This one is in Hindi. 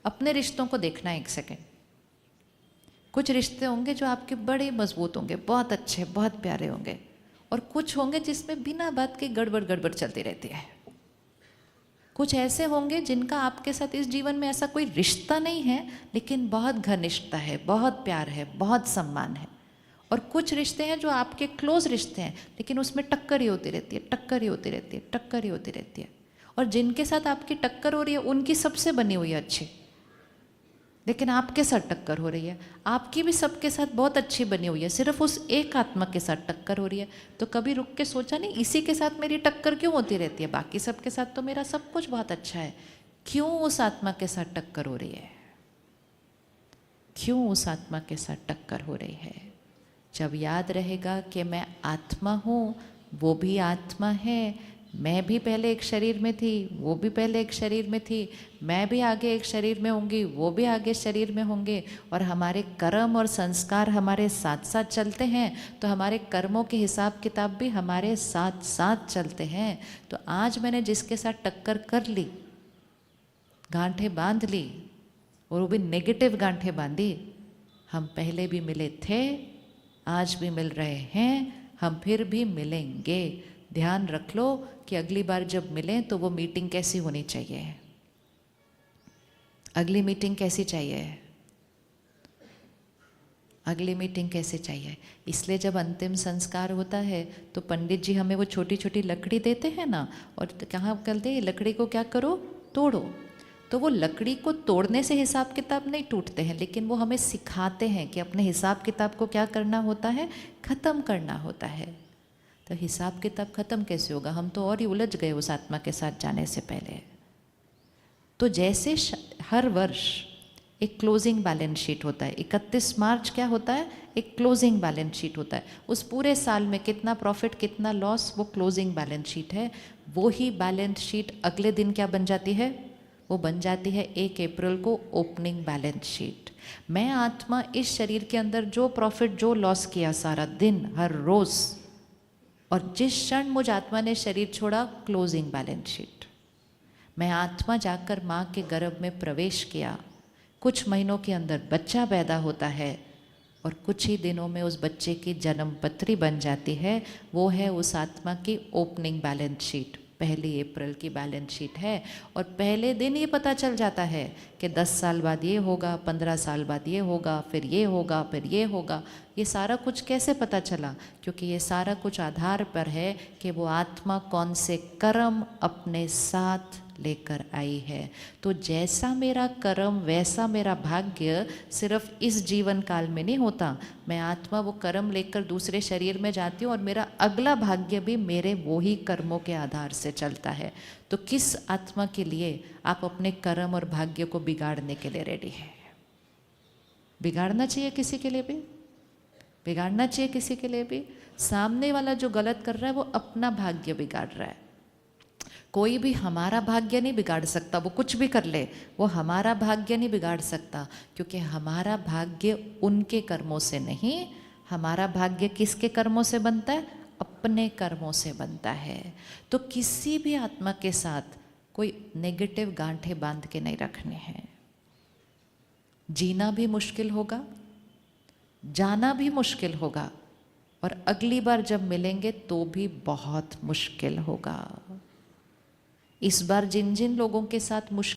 अपने रिश्तों को देखना एक सेकेंड। कुछ रिश्ते होंगे जो आपके बड़े मजबूत होंगे, बहुत अच्छे, बहुत प्यारे होंगे, और कुछ होंगे जिसमें बिना बात के गड़बड़ गड़बड़ चलती रहती है। कुछ ऐसे होंगे जिनका आपके साथ इस जीवन में ऐसा कोई रिश्ता नहीं है, लेकिन बहुत घनिष्ठता है, बहुत प्यार है, बहुत सम्मान है। और कुछ रिश्ते हैं जो आपके क्लोज रिश्ते हैं, लेकिन उसमें टक्कर ही होती रहती है, टक्कर ही होती रहती है, टक्कर ही होती रहती है। और जिनके साथ आपकी टक्कर हो रही है उनकी सबसे बनी हुई है अच्छी, लेकिन आपके साथ टक्कर हो रही है। आपकी भी सबके साथ बहुत अच्छी बनी हुई है, सिर्फ उस एक आत्मा के साथ टक्कर हो रही है। तो कभी रुक के सोचा नहीं, इसी के साथ मेरी टक्कर क्यों होती रहती है, बाकी सबके साथ तो मेरा सब कुछ बहुत अच्छा है, क्यों उस आत्मा के साथ टक्कर हो रही है? क्यों उस आत्मा के साथ टक्कर हो रही है? जब याद रहेगा कि मैं आत्मा हूँ, वो भी आत्मा है, मैं भी पहले एक शरीर में थी, वो भी पहले एक शरीर में थी, मैं भी आगे एक शरीर में होंगी, वो भी आगे शरीर में होंगे, और हमारे कर्म और संस्कार हमारे साथ साथ चलते हैं, तो हमारे कर्मों के हिसाब किताब भी हमारे साथ साथ चलते हैं। तो आज मैंने जिसके साथ टक्कर कर ली, गांठें बांध ली, और वो भी नेगेटिव गांठें बांधी, हम पहले भी मिले थे, आज भी मिल रहे हैं, हम फिर भी मिलेंगे। ध्यान रख लो कि अगली बार जब मिलें तो वो मीटिंग कैसी होनी चाहिए, अगली मीटिंग कैसी चाहिए, अगली मीटिंग कैसे चाहिए। इसलिए जब अंतिम संस्कार होता है तो पंडित जी हमें वो छोटी छोटी लकड़ी देते हैं ना, और कहाँ कहते हैं लकड़ी को क्या करो, तोड़ो। तो वो लकड़ी को तोड़ने से हिसाब किताब नहीं टूटते हैं, लेकिन वो हमें सिखाते हैं कि अपने हिसाब किताब को क्या करना होता है, ख़त्म करना होता है। तो हिसाब किताब ख़त्म कैसे होगा, हम तो और ही उलझ गए उस आत्मा के साथ जाने से पहले। तो जैसे हर वर्ष एक क्लोजिंग बैलेंस शीट होता है, 31 मार्च क्या होता है, एक क्लोजिंग बैलेंस शीट होता है। उस पूरे साल में कितना प्रॉफिट कितना लॉस, वो क्लोजिंग बैलेंस शीट है। वो ही बैलेंस शीट अगले दिन क्या बन जाती है, वो बन जाती है 1 अप्रैल को ओपनिंग बैलेंस शीट। मैं आत्मा इस शरीर के अंदर जो प्रॉफिट जो लॉस किया सारा दिन हर रोज़, और जिस क्षण मुझ आत्मा ने शरीर छोड़ा, क्लोजिंग बैलेंस शीट। मैं आत्मा जाकर माँ के गर्भ में प्रवेश किया, कुछ महीनों के अंदर बच्चा पैदा होता है, और कुछ ही दिनों में उस बच्चे की जन्म पत्री बन जाती है। वो है उस आत्मा की ओपनिंग बैलेंस शीट, 1 अप्रैल की बैलेंस शीट है। और पहले दिन ये पता चल जाता है कि 10 साल बाद ये होगा, 15 साल बाद ये होगा, फिर ये होगा, फिर ये होगा। ये सारा कुछ कैसे पता चला, क्योंकि ये सारा कुछ आधार पर है कि वो आत्मा कौन से कर्म अपने साथ लेकर आई है। तो जैसा मेरा कर्म वैसा मेरा भाग्य सिर्फ इस जीवन काल में नहीं होता। मैं आत्मा वो कर्म लेकर दूसरे शरीर में जाती हूँ, और मेरा अगला भाग्य भी मेरे वो ही कर्मों के आधार से चलता है। तो किस आत्मा के लिए आप अपने कर्म और भाग्य को बिगाड़ने के लिए रेडी है? बिगाड़ना चाहिए किसी के लिए भी, बिगाड़ना चाहिए किसी के लिए भी। सामने वाला जो गलत कर रहा है वो अपना भाग्य बिगाड़ रहा है। कोई भी हमारा भाग्य नहीं बिगाड़ सकता, वो कुछ भी कर ले, वो हमारा भाग्य नहीं बिगाड़ सकता, क्योंकि हमारा भाग्य उनके कर्मों से नहीं, हमारा भाग्य किसके कर्मों से बनता है, अपने कर्मों से बनता है। तो किसी भी आत्मा के साथ कोई नेगेटिव गांठें बांध के नहीं रखने हैं। जीना भी मुश्किल होगा, जाना भी मुश्किल होगा, और अगली बार जब मिलेंगे तो भी बहुत मुश्किल होगा। इस बार जिन जिन लोगों के साथ मुश्किल